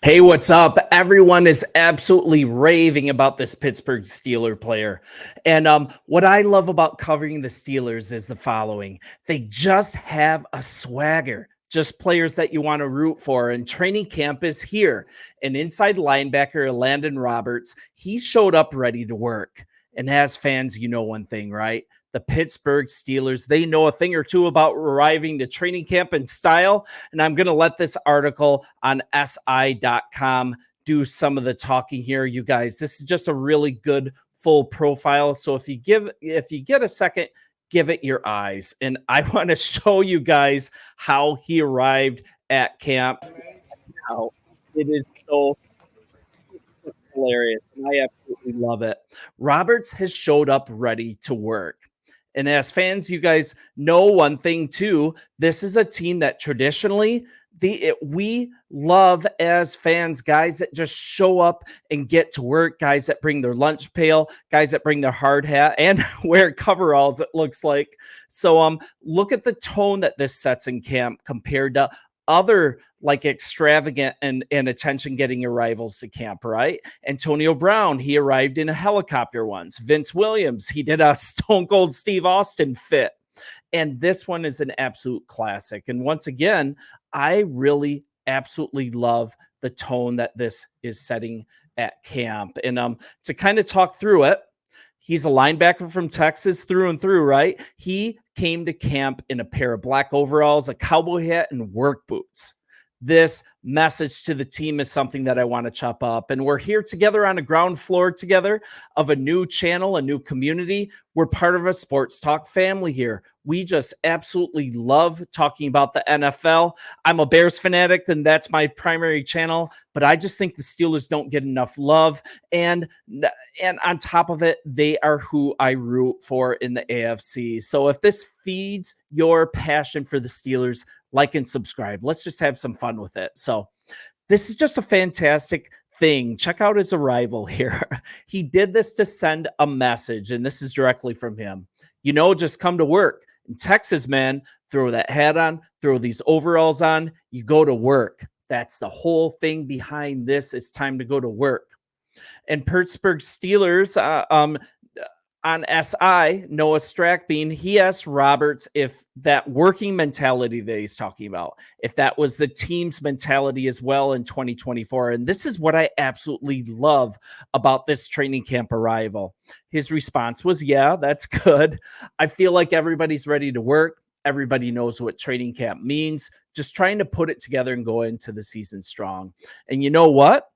Hey, what's up? Everyone is absolutely raving about this Pittsburgh Steeler player. And what I love about covering the Steelers is the following. They just have a swagger, just players that you want to root for. And training camp is here. An inside linebacker, Landon Roberts, he showed up ready to work. And as fans, you know one thing, right? The Pittsburgh Steelers, they know a thing or two about arriving to training camp in style. And I'm going to let this article on si.com do some of the talking here, you guys. This is just a really good full profile. So if you get a second, give it your eyes. And I want to show you guys how he arrived at camp. Now, it is so hilarious, and I absolutely love it. Roberts has showed up ready to work. And as fans, you guys know one thing too. This is a team that traditionally we love as fans, guys that just show up and get to work, guys that bring their lunch pail, guys that bring their hard hat and wear coveralls, it looks like. So look at the tone that this sets in camp compared to other like extravagant and attention-getting arrivals to camp, right? Antonio Brown, he arrived in a helicopter once. Vince Williams, he did a Stone Cold Steve Austin fit. And this one is an absolute classic. And once again, I really absolutely love the tone that this is setting at camp. And to kind of talk through it, he's a linebacker from Texas through and through, right? He came to camp in a pair of black overalls, a cowboy hat, and work boots. This message to the team is something that I want to chop up. And we're here together on a ground floor together of a new channel, a new community. We're part of a sports talk family here. We just absolutely love talking about the NFL. I'm a Bears fanatic, and that's my primary channel, but I just think the Steelers don't get enough love. And on top of it, they are who I root for in the AFC. So if this feeds your passion for the Steelers, like and subscribe. Let's just have some fun with it. So this is just a fantastic thing. Check out his arrival here. He did this to send a message, and this is directly from him. You know, just come to work. In Texas, man, throw that hat on, throw these overalls on, you go to work. That's the whole thing behind this. It's time to go to work. And Pittsburgh Steelers, on SI, Noah Strackbean, he asked Roberts if that working mentality that he's talking about, if that was the team's mentality as well in 2024. And this is what I absolutely love about this training camp arrival. His response was, yeah, that's good. I feel like everybody's ready to work. Everybody knows what training camp means. Just trying to put it together and go into the season strong. And you know what?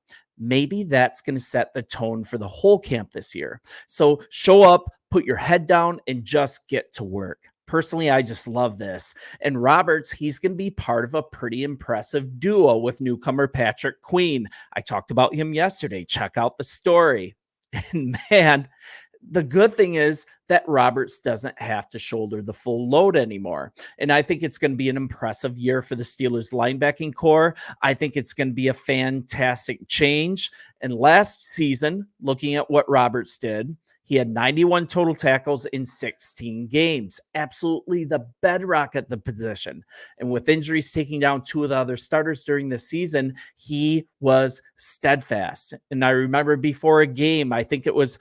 Maybe that's going to set the tone for the whole camp this year. So show up, put your head down, and just get to work. Personally, I just love this. And Roberts, he's going to be part of a pretty impressive duo with newcomer Patrick Queen. I talked about him yesterday. Check out the story. And man, the good thing is that Roberts doesn't have to shoulder the full load anymore. And I think it's going to be an impressive year for the Steelers linebacking core. I think it's going to be a fantastic change. And last season, looking at what Roberts did, he had 91 total tackles in 16 games. Absolutely the bedrock at the position. And with injuries taking down two of the other starters during the season, he was steadfast. And I remember before a game, I think it was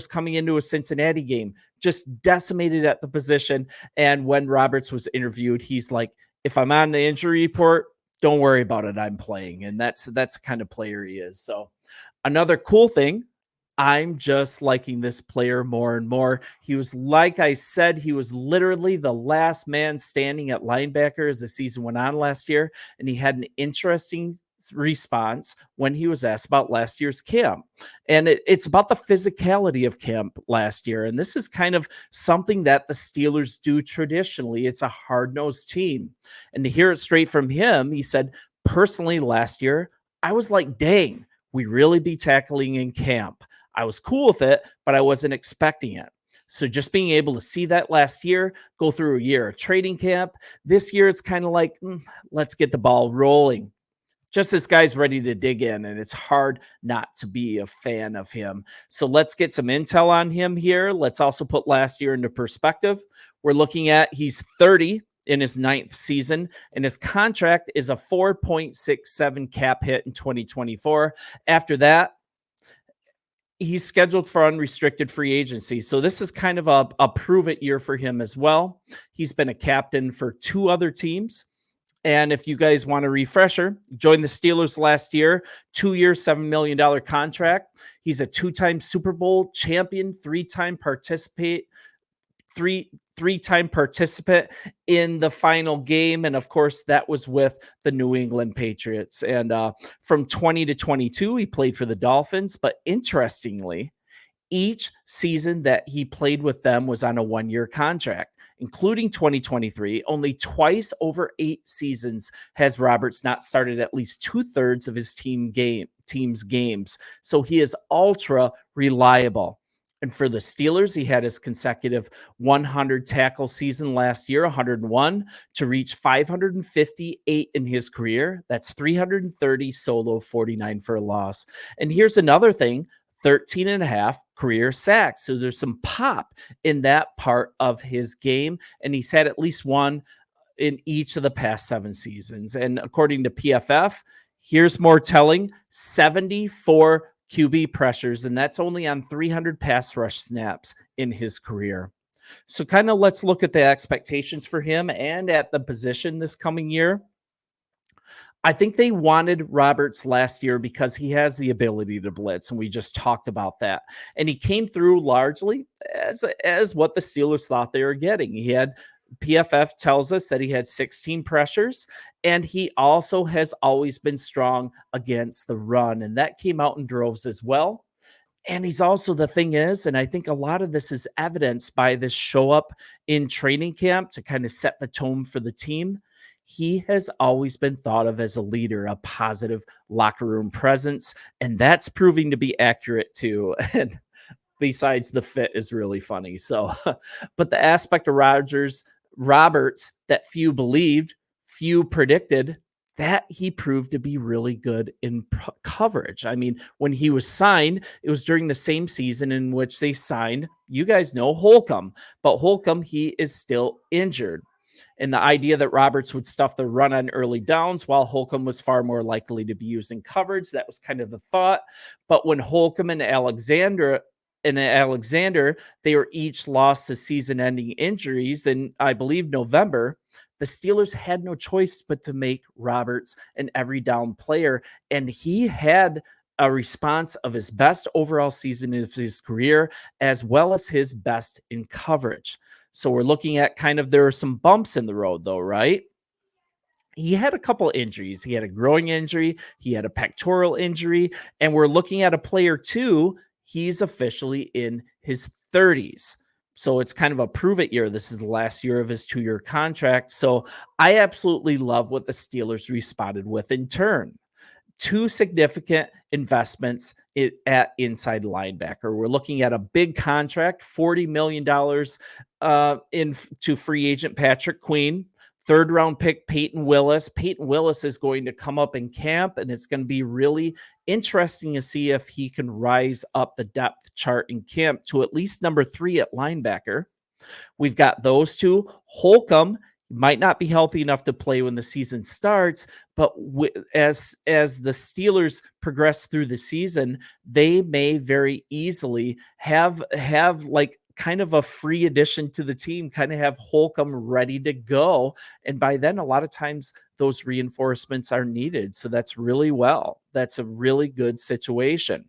coming into a Cincinnati game, just decimated at the position. And when Roberts was interviewed, he's like, if I'm on the injury report, don't worry about it. I'm playing. And that's the kind of player he is. So another cool thing, I'm just liking this player more and more. He was, like I said, he was literally the last man standing at linebacker as the season went on last year. And he had an interesting response when he was asked about last year's camp. And it's about the physicality of camp last year. And this is kind of something that the Steelers do traditionally. It's a hard-nosed team. And to hear it straight from him, he said, personally, last year, I was like, dang, we really be tackling in camp. I was cool with it, but I wasn't expecting it. So just being able to see that last year, go through a year of training camp, this year it's kind of like, let's get the ball rolling. Just this guy's ready to dig in, and it's hard not to be a fan of him. So let's get some intel on him here. Let's also put last year into perspective. We're looking at he's 30 in his 9th season, and his contract is a 4.67 cap hit in 2024. After that, he's scheduled for unrestricted free agency. So this is kind of a prove it year for him as well. He's been a captain for 2 other teams. And if you guys want a refresher, joined the Steelers last year, 2-year, $7 million contract. He's a 2-time Super Bowl champion, 3-time three-time participant in the final game. And of course, that was with the New England Patriots. And from 20 to 22, he played for the Dolphins. But interestingly, each season that he played with them was on a 1-year contract, including 2023. Only twice over 8 seasons has Roberts not started at least 2/3 of his team's games. So he is ultra reliable. And for the Steelers, he had his consecutive 100 tackle season last year, 101, to reach 558 in his career. That's 330 solo, 49 for a loss. And here's another thing, 13 and a half career sacks. So there's some pop in that part of his game. And he's had at least one in each of the past 7 seasons. And according to PFF, here's more telling, 74 QB pressures, and that's only on 300 pass rush snaps in his career. So kind of let's look at the expectations for him and at the position this coming year. I think they wanted Roberts last year because he has the ability to blitz, and we just talked about that. And he came through largely as what the Steelers thought they were getting. He had PFF tells us that he had 16 pressures, and he also has always been strong against the run, and that came out in droves as well. And he's also, the thing is, and I think a lot of this is evidenced by this show up in training camp to kind of set the tone for the team. He has always been thought of as a leader, a positive locker room presence, and that's proving to be accurate too. And besides, the fit is really funny. So, but the aspect of Roberts that few believed, few predicted, that he proved to be really good in coverage. I mean, when he was signed, it was during the same season in which they signed, you guys know, Holcomb. But Holcomb, he is still injured. And the idea that Roberts would stuff the run on early downs while Holcomb was far more likely to be used in coverage, that was kind of the thought. But when Holcomb and Alexander, they were each lost to season-ending injuries in, I believe, November, the Steelers had no choice but to make Roberts an every down player. And he had a response of his best overall season of his career, as well as his best in coverage. So we're looking at kind of, there are some bumps in the road though, right? He had a couple injuries. He had a growing injury. He had a pectoral injury. And we're looking at a player too. He's officially in his 30s. So it's kind of a prove it year. This is the last year of his 2-year contract. So I absolutely love what the Steelers responded with in turn. 2 significant investments at inside linebacker. We're looking at a big contract, $40 million to free agent Patrick Queen. 3rd-round pick Peyton Willis. Peyton Willis is going to come up in camp, and it's going to be really interesting to see if he can rise up the depth chart in camp to at least number 3 at linebacker. We've got those 2. Holcomb might not be healthy enough to play when the season starts, but as the Steelers progress through the season, they may very easily have like kind of a free addition to the team, kind of have Holcomb ready to go. And by then, a lot of times those reinforcements are needed. So that's a really good situation.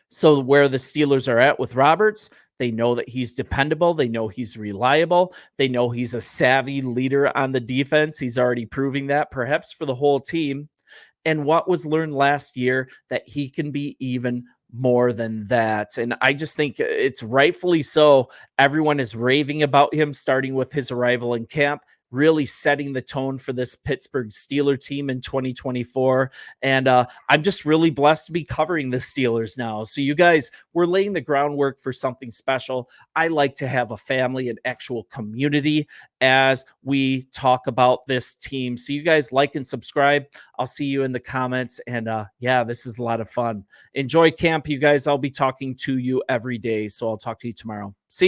So where the Steelers are at with Roberts, they know that he's dependable. They know he's reliable. They know he's a savvy leader on the defense. He's already proving that, perhaps for the whole team. And what was learned last year, that he can be even more than that. And I just think it's rightfully so. Everyone is raving about him, starting with his arrival in camp, really setting the tone for this Pittsburgh Steelers team in 2024. And I'm just really blessed to be covering the Steelers now. So you guys, we're laying the groundwork for something special. I like to have a family and actual community as we talk about this team. So you guys like and subscribe. I'll see you in the comments. And yeah, this is a lot of fun. Enjoy camp, you guys. I'll be talking to you every day. So I'll talk to you tomorrow. See ya.